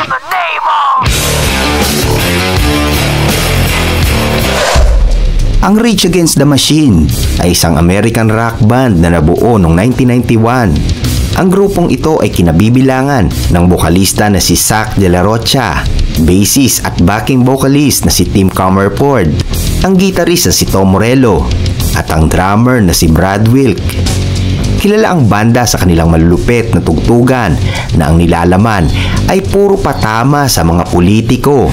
in the name of... Ang Rage Against the Machine ay isang American rock band na nabuo noong 1991. Ang grupong ito ay kinabibilangan ng bokalista na si Zack De La Rocha, bassist at backing vocalist na si Tim Comerford, ang gitarist na si Tom Morello, at ang drummer na si Brad Wilk. Kilala ang banda sa kanilang malulupit na tugtugan na ang nilalaman ay puro patama sa mga politiko.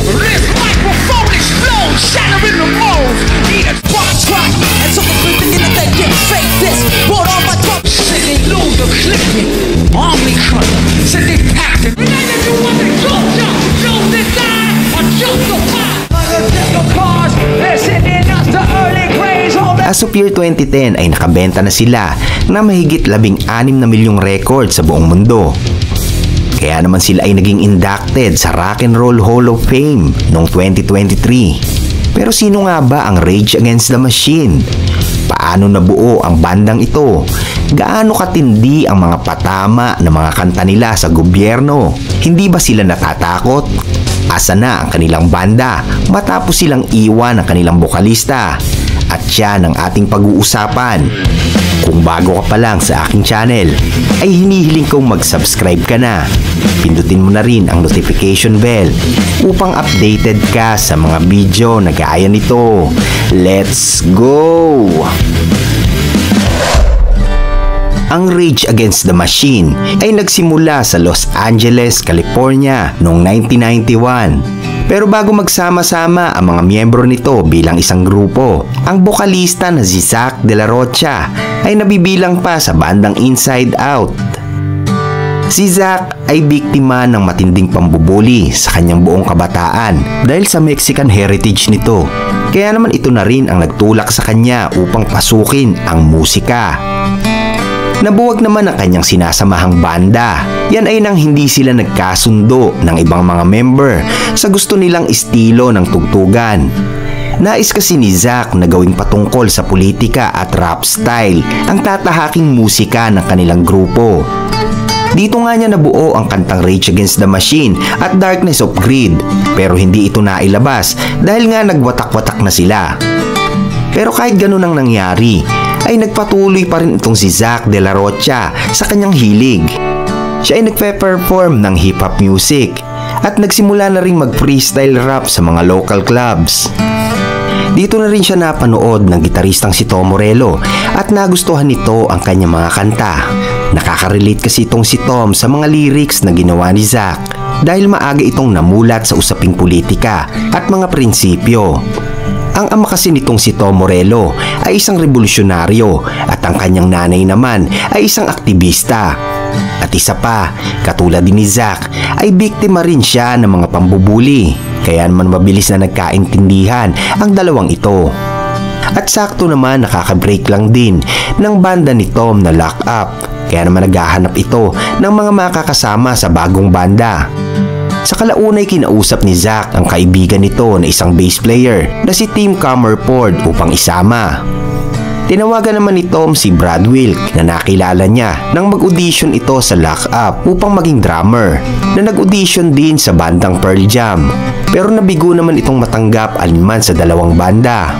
As of year 2010 ay nakabenta na sila na mahigit 16 na milyong record sa buong mundo. Kaya naman sila ay naging inducted sa Rock and Roll Hall of Fame noong 2023. Pero sino nga ba ang Rage Against the Machine? Paano nabuo ang bandang ito? Gaano katindi ang mga patama na mga kanta nila sa gobyerno? Hindi ba sila natatakot? Asa na ang kanilang banda matapos silang iwan ang kanilang bokalista? At yan ang ating pag-uusapan. Kung bago ka pa lang sa aking channel, ay hinihiling kong mag-subscribe ka na. Pindutin mo na rin ang notification bell upang updated ka sa mga video na gaya nito. Let's go! Ang Rage Against the Machine ay nagsimula sa Los Angeles, California noong 1991. Pero bago magsama-sama ang mga miyembro nito bilang isang grupo, ang bokalista na si Zack De La Rocha ay nabibilang pa sa bandang Inside Out. Si Zack ay biktima ng matinding pambubuli sa kanyang buong kabataan dahil sa Mexican heritage nito. Kaya naman ito na rin ang nagtulak sa kanya upang pasukin ang musika. Nabuwag naman ang kanyang sinasamahang banda. Yan ay nang hindi sila nagkasundo ng ibang mga member sa gusto nilang estilo ng tugtugan. Nais kasi ni Zack na gawing patungkol sa politika at rap style ang tatahaking musika ng kanilang grupo. Dito nga niya nabuo ang kantang Rage Against the Machine at Darkness of Greed, pero hindi ito nailabas dahil nga nagwatak-watak na sila. Pero kahit ganun ang nangyari, ay nagpatuloy pa rin itong si Zack De La Rocha sa kanyang hilig. Siya ay nagpe-perform ng hip-hop music at nagsimula na rin mag-freestyle rap sa mga local clubs. Dito na rin siya napanood ng gitaristang si Tom Morello at nagustuhan nito ang kanyang mga kanta. Nakaka-relate kasi itong si Tom sa mga lyrics na ginawa ni Zack dahil maaga itong namulat sa usaping politika at mga prinsipyo. Ang ama kasi nitong si Tom Morello ay isang revolusyonaryo at ang kanyang nanay naman ay isang aktivista. At isa pa, katulad din ni Zack, ay biktima rin siya ng mga pambubuli. Kaya naman mabilis na nagkaintindihan ang dalawang ito. At sakto naman nakaka-break lang din ng banda ni Tom na Lock Up. Kaya naman naghahanap ito ng mga makakasama sa bagong banda. Sa kalaunay kinausap ni Zack ang kaibigan nito na isang bass player na si Tim Comerford upang isama. Tinawagan naman ni Tom si Brad Wilk na nakilala niya nang mag-audition ito sa Lock Up upang maging drummer na nag-audition din sa bandang Pearl Jam. Pero nabigo naman itong matanggap alinman sa dalawang banda.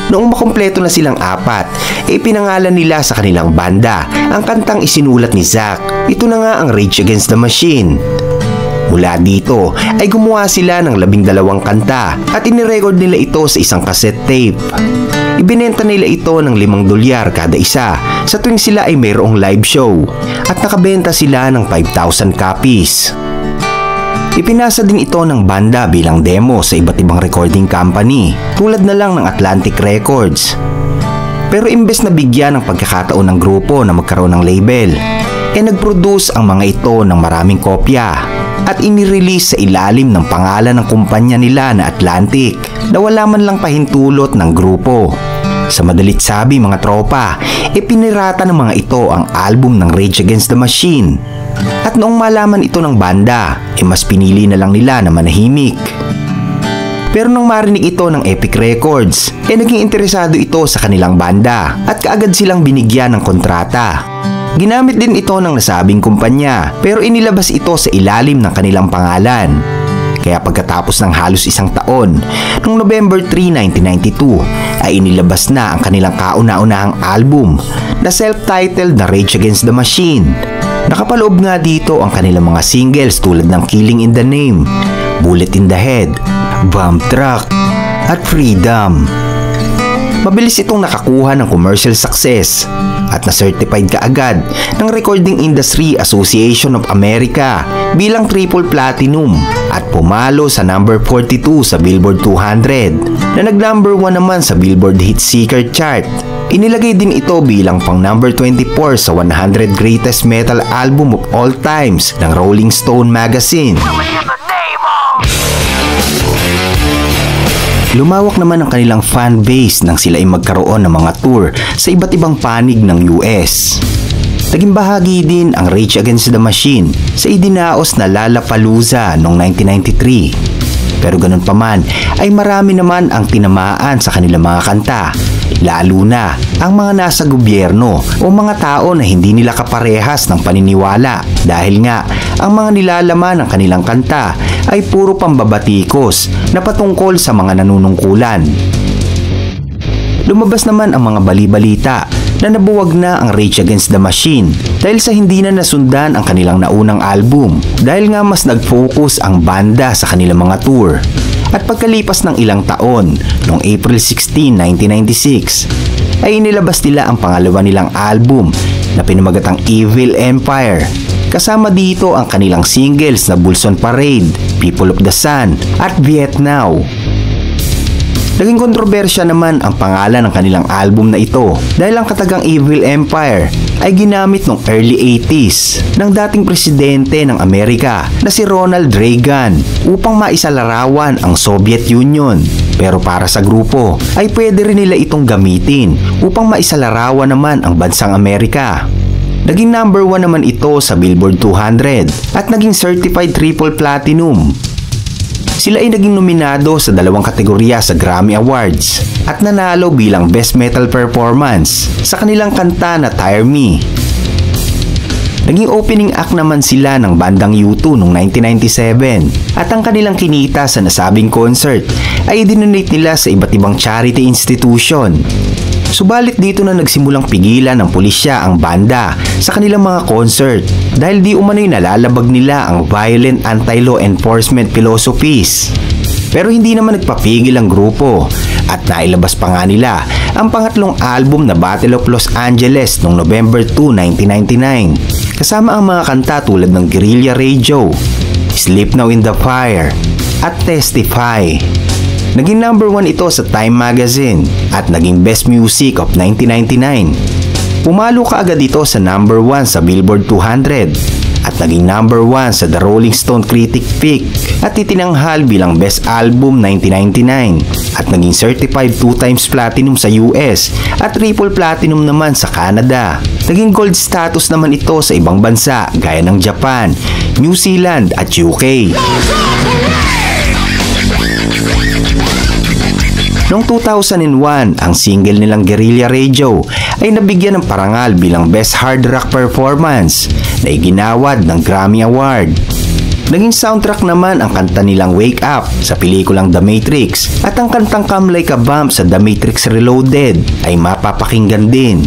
Noong makumpleto na silang apat, pinangalan nila sa kanilang banda ang kantang isinulat ni Zack. Ito na nga ang Rage Against the Machine. Mula dito ay gumawa sila ng 12 kanta at inirecord nila ito sa isang cassette tape. Ibinenta nila ito ng $5 kada isa sa tuwing sila ay mayroong live show at nakabenta sila ng 5,000 copies. Ipinasa din ito ng banda bilang demo sa iba't ibang recording company tulad na lang ng Atlantic Records. Pero imbes na bigyan ng pagkakataon ng grupo na magkaroon ng label, nag-produce ang mga ito ng maraming kopya at inirelease sa ilalim ng pangalan ng kumpanya nila na Atlantic na wala man lang pahintulot ng grupo. Sa madalit sabi mga tropa, pinirata ng mga ito ang album ng Rage Against the Machine. At noong malaman ito ng banda, mas pinili na lang nila na manahimik. Pero nang marinig ito ng Epic Records, naging interesado ito sa kanilang banda at kaagad silang binigyan ng kontrata. Ginamit din ito ng nasabing kumpanya pero inilabas ito sa ilalim ng kanilang pangalan. Kaya pagkatapos ng halos isang taon, noong November 3, 1992, ay inilabas na ang kanilang kauna-unahang album na self-titled na Rage Against the Machine. Nakapaloob nga dito ang kanilang mga singles tulad ng Killing in the Name, Bullet in the Head, Bomb Truck, at Freedom. Mabilis itong nakakuha ng commercial success at na-certified kaagad ng Recording Industry Association of America bilang triple platinum at pumalo sa number 42 sa Billboard 200 na nag-number 1 naman sa Billboard Hit Seeker chart. Inilagay din ito bilang pang number 24 sa 100 Greatest Metal Album of All Times ng Rolling Stone magazine. Lumawak naman ang kanilang fan base nang sila ay magkaroon ng mga tour sa iba't ibang panig ng US. Naging bahagi din ang Rage Against the Machine sa idinaos na Lollapalooza noong 1993. Pero ganun pa man ay marami naman ang tinamaan sa kanilang mga kanta, lalo na ang mga nasa gobyerno o mga tao na hindi nila kaparehas ng paniniwala dahil nga ang mga nilalaman ng kanilang kanta ay puro pambabatikos na patungkol sa mga nanunungkulan. Lumabas naman ang mga bali-balita na nabuwag na ang Rage Against the Machine dahil sa hindi na nasundan ang kanilang naunang album dahil nga mas nag-focus ang banda sa kanilang mga tour. At pagkalipas ng ilang taon, noong April 16, 1996, ay inilabas nila ang pangalawa nilang album na pinamagatang Evil Empire. Kasama dito ang kanilang singles na Bulls on Parade, People of the Sun at Vietnam. Naging kontrobersya naman ang pangalan ng kanilang album na ito dahil ang katagang Evil Empire ay ginamit noong early 80s ng dating presidente ng Amerika na si Ronald Reagan upang maisalarawan ang Soviet Union. Pero para sa grupo ay pwede rin nila itong gamitin upang maisalarawan naman ang bansang Amerika. Naging number 1 naman ito sa Billboard 200 at naging certified triple platinum. Sila ay naging nominado sa 2 kategorya sa Grammy Awards at nanalo bilang Best Metal Performance sa kanilang kanta na Tire Me. Naging opening act naman sila ng bandang U2 noong 1997 at ang kanilang kinita sa nasabing concert ay idinonate nila sa iba't ibang charity institution. Subalit dito na nagsimulang pigilan ng pulisya ang banda sa kanilang mga concert dahil di umano'y nalalabag nila ang violent anti-law enforcement philosophies. Pero hindi naman nagpapigil ang grupo at nailabas pa nga nila ang pangatlong album na Battle of Los Angeles noong November 2, 1999 kasama ang mga kanta tulad ng Guerrilla Radio, Sleep Now in the Fire at Testify. Naging number 1 ito sa Time Magazine at naging Best Music of 1999. Pumalo kaagad ito sa number 1 sa Billboard 200 at naging number 1 sa The Rolling Stone Critic Pick at itinanghal bilang Best Album 1999 at naging certified 2 times platinum sa US at triple platinum naman sa Canada. Naging gold status naman ito sa ibang bansa gaya ng Japan, New Zealand at UK. Noong 2001, ang single nilang Guerrilla Radio ay nabigyan ng parangal bilang Best Hard Rock Performance na iginawad ng Grammy Award. Naging soundtrack naman ang kanta nilang Wake Up sa pelikulang The Matrix at ang kantang Come Like a Bomb sa The Matrix Reloaded ay mapapakinggan din.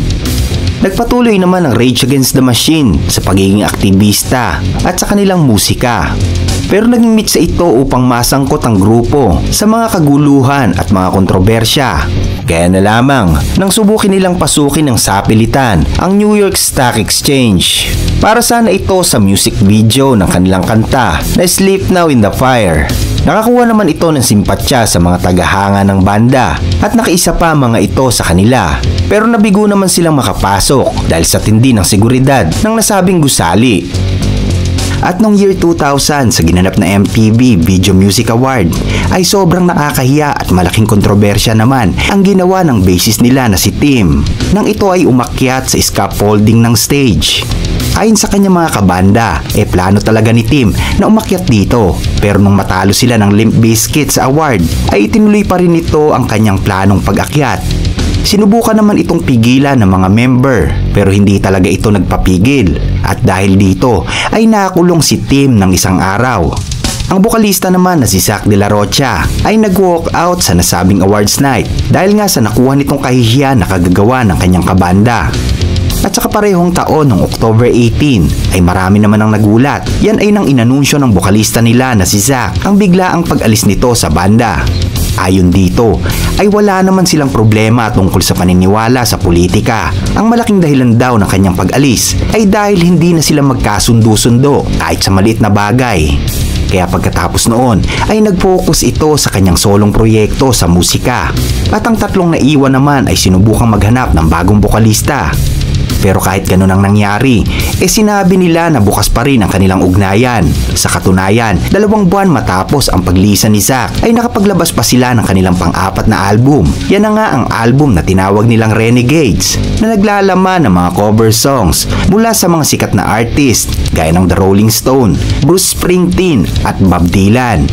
Nagpatuloy naman ang Rage Against the Machine sa pagiging aktivista at sa kanilang musika. Pero naging mitsa ito upang masangkot ang grupo sa mga kaguluhan at mga kontrobersya. Kaya na lamang nang subukin nilang pasukin ng sapilitan ang New York Stock Exchange para sana ito sa music video ng kanilang kanta na Sleep Now in the Fire. Nakakuha naman ito ng simpatya sa mga tagahanga ng banda at nakaisa pa mga ito sa kanila. Pero nabigo naman silang makapasok dahil sa tindi ng seguridad ng nasabing gusali. At noong year 2000 sa ginanap na MTV Video Music Award ay sobrang nakakahiya at malaking kontrobersya naman ang ginawa ng bassist nila na si Tim nang ito ay umakyat sa scaffolding ng stage. Ayon sa kanyang mga kabanda, plano talaga ni Tim na umakyat dito pero nung matalo sila ng Limp Bizkit sa award ay itinuloy pa rin ito ang kanyang planong pag-akyat. Sinubukan naman itong pigilan ng mga member pero hindi talaga ito nagpapigil at dahil dito ay nakulong si Tim ng isang araw. Ang bokalista naman na si Zack De La Rocha ay nag-walk out sa nasabing awards night dahil nga sa nakuha nitong kahihiyan na kagagawa ng kanyang kabanda. At sa kaparehong taon ng October 18 ay marami naman ang nagulat. Yan ay nang inanunsyo ng bokalista nila na si Zack ang biglaang pag-alis nito sa banda. Ayon dito ay wala naman silang problema tungkol sa paniniwala sa politika. Ang malaking dahilan daw ng kanyang pag-alis ay dahil hindi na sila magkasundo-sundo kahit sa maliit na bagay. Kaya pagkatapos noon ay nag-focus ito sa kanyang solong proyekto sa musika. At ang tatlong naiwan naman ay sinubukang maghanap ng bagong bokalista. Pero kahit ganun ang nangyari, sinabi nila na bukas pa rin ang kanilang ugnayan. Sa katunayan, 2 buwan matapos ang paglisan ni Zack ay nakapaglabas pa sila ng kanilang pang-4 na album. Yan na nga ang album na tinawag nilang Renegades na naglalaman ng mga cover songs mula sa mga sikat na artist gaya ng The Rolling Stone, Bruce Springsteen at Bob Dylan.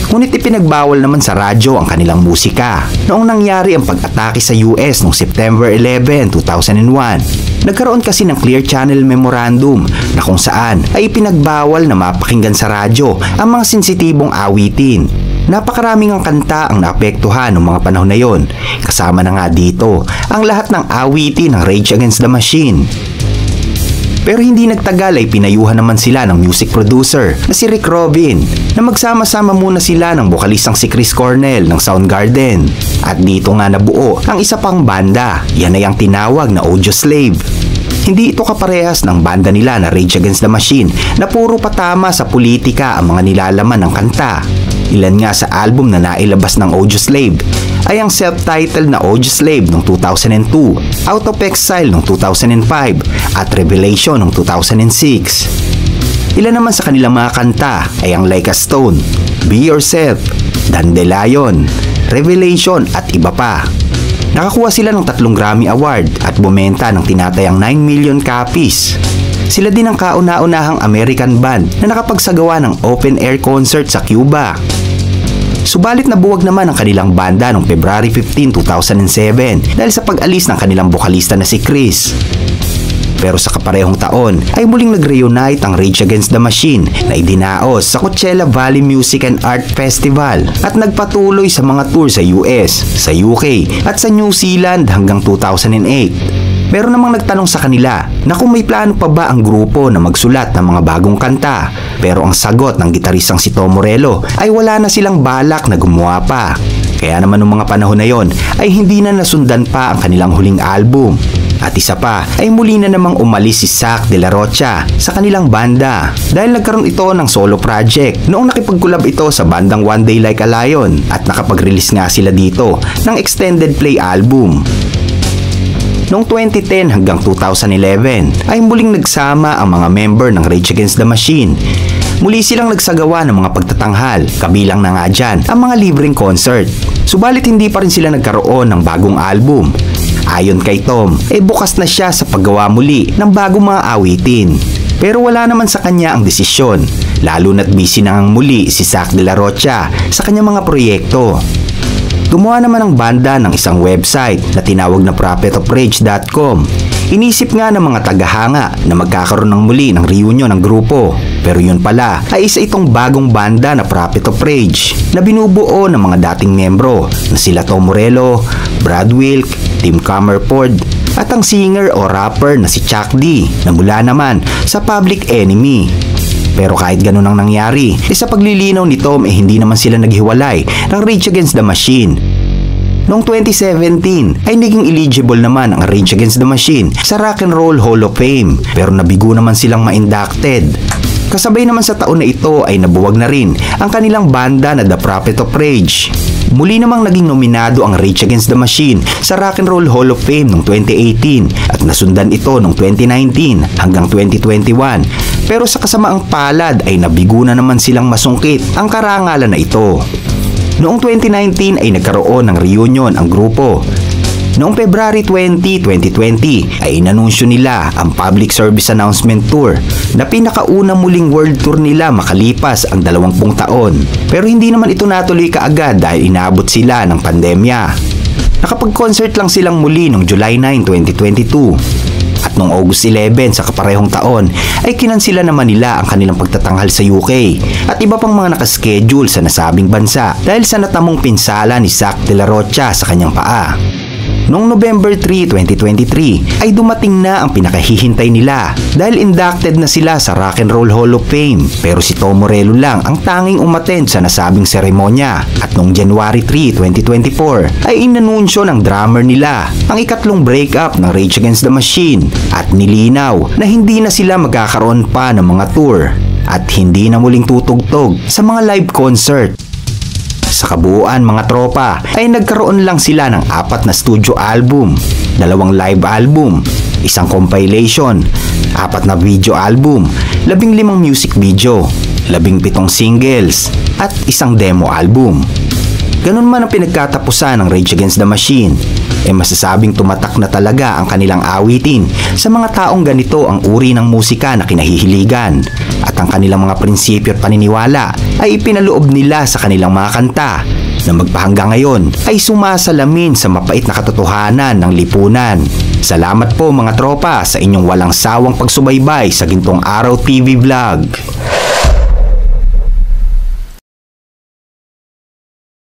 Ngunit ipinagbawal naman sa radyo ang kanilang musika noong nangyari ang pag-atake sa US noong September 11, 2001. Nagkaroon kasi ng Clear Channel Memorandum na kung saan ay ipinagbawal na mapakinggan sa radyo ang mga sensitibong awitin. Napakaraming ang kanta ang naapektuhan noong mga panahon na yon. Kasama na nga dito ang lahat ng awitin ng Rage Against the Machine. Pero hindi nagtagal ay pinayuhan naman sila ng music producer na si Rick Rubin na magsama-sama muna sila ng bokalistang si Chris Cornell ng Soundgarden. At dito nga nabuo ang isa pang banda, yan ay ang tinawag na Audioslave. Hindi ito kaparehas ng banda nila na Rage Against the Machine na puro patama sa politika ang mga nilalaman ng kanta. Ilan nga sa album na nailabas ng Audioslave ay ang self-titled na Audioslave noong 2002, Out of Exile noong 2005 at Revelation noong 2006. Ilan naman sa kanilang mga kanta ay ang Like a Stone, Be Yourself, Dandelion, Revelation at iba pa. Nakakuha sila ng 3 Grammy Award at bumenta ng tinatayang 9 million copies. Sila din ang kauna-unahang American band na nakapagsagawa ng open-air concert sa Cuba. Subalit nabuwag naman ang kanilang banda noong February 15, 2007 dahil sa pag-alis ng kanilang bokalista na si Chris. Pero sa kaparehong taon ay muling nag-reunite ang Rage Against the Machine na idinaos sa Coachella Valley Music and Art Festival at nagpatuloy sa mga tour sa US, sa UK at sa New Zealand hanggang 2008. Meron namang nagtanong sa kanila na kung may plano pa ba ang grupo na magsulat ng mga bagong kanta. Pero ang sagot ng gitaristang si Tom Morello ay wala na silang balak na gumawa pa. Kaya naman noong mga panahon na yon ay hindi na nasundan pa ang kanilang huling album. At isa pa ay muli na namang umalis si Zack De La Rocha sa kanilang banda dahil nagkaroon ito ng solo project noong nakipagkulab ito sa bandang One Day Like a Lion at nakapag-release nga sila dito ng extended play album. Noong 2010 hanggang 2011 ay muling nagsama ang mga member ng Rage Against the Machine. Muli silang nagsagawa ng mga pagtatanghal, kabilang na nga dyan ang mga libreng concert. Subalit hindi pa rin sila nagkaroon ng bagong album. Ayon kay Tom, bukas na siya sa paggawa muli ng bagong mga awitin. Pero wala naman sa kanya ang desisyon, lalo na't busy nang muli si Zack De La Rocha sa kanyang mga proyekto. Gumawa naman ang banda ng isang website na tinawag na prophetofrage.com. Inisip nga ng mga tagahanga na magkakaroon ng muli ng reunion ng grupo. Pero yun pala ay isa itong bagong banda na Prophet of Rage na binubuo ng mga dating membro na sila Tom Morello, Brad Wilk, Tim Comerford at ang singer o rapper na si Chuck D na mula naman sa Public Enemy. Pero kahit ganun ang nangyari, sa paglilinaw ni Tom hindi naman sila naghiwalay ng Rage Against the Machine. Noong 2017 ay naging eligible naman ang Rage Against the Machine sa Rock and Roll Hall of Fame pero nabigo naman silang ma-inducted. Kasabay naman sa taon na ito ay nabuwag na rin ang kanilang banda na The Prophet of Rage. Muli namang naging nominado ang Rage Against the Machine sa Rock and Roll Hall of Fame noong 2018 at nasundan ito noong 2019 hanggang 2021. Pero sa kasamaang palad ay nabigo na naman silang masungkit ang karangalan na ito. Noong 2019 ay nagkaroon ng reunion ang grupo. Noong February 20, 2020 ay inanunsyo nila ang Public Service Announcement Tour na pinakaunang muling world tour nila makalipas ang 20 taon. Pero hindi naman ito natuloy kaagad dahil inaabot sila ng pandemya. Nakapag-concert lang silang muli noong July 9, 2022. At noong August 11 sa kaparehong taon ay kinansila naman nila ang kanilang pagtatanghal sa UK at iba pang mga nakaschedule sa nasabing bansa dahil sa natamong pinsala ni Zack de la Rocha sa kanyang paa. Noong November 3, 2023 ay dumating na ang pinakahihintay nila dahil inducted na sila sa Rock and Roll Hall of Fame, pero si Tom Morello lang ang tanging umattend sa nasabing seremonya. At noong January 3, 2024 ay inanunsyo ng drummer nila ang ikatlong breakup ng Rage Against the Machine at nilinaw na hindi na sila magkakaroon pa ng mga tour at hindi na muling tutugtog sa mga live concert. Sa kabuuan mga tropa ay nagkaroon lang sila ng 4 na studio album, 2 live album, 1 compilation, 4 na video album, 15 music video, 17 singles, at 1 demo album. Ganun man ang pinagkatapusan ng Rage Against the Machine, masasabing tumatak na talaga ang kanilang awitin sa mga taong ganito ang uri ng musika na kinahihiligan at ang kanilang mga prinsipyo at paniniwala ay ipinaloob nila sa kanilang mga kanta na magpahanggang ngayon ay sumasalamin sa mapait na katotohanan ng lipunan. Salamat po mga tropa sa inyong walang sawang pagsubaybay sa Gintong Araw TV Vlog.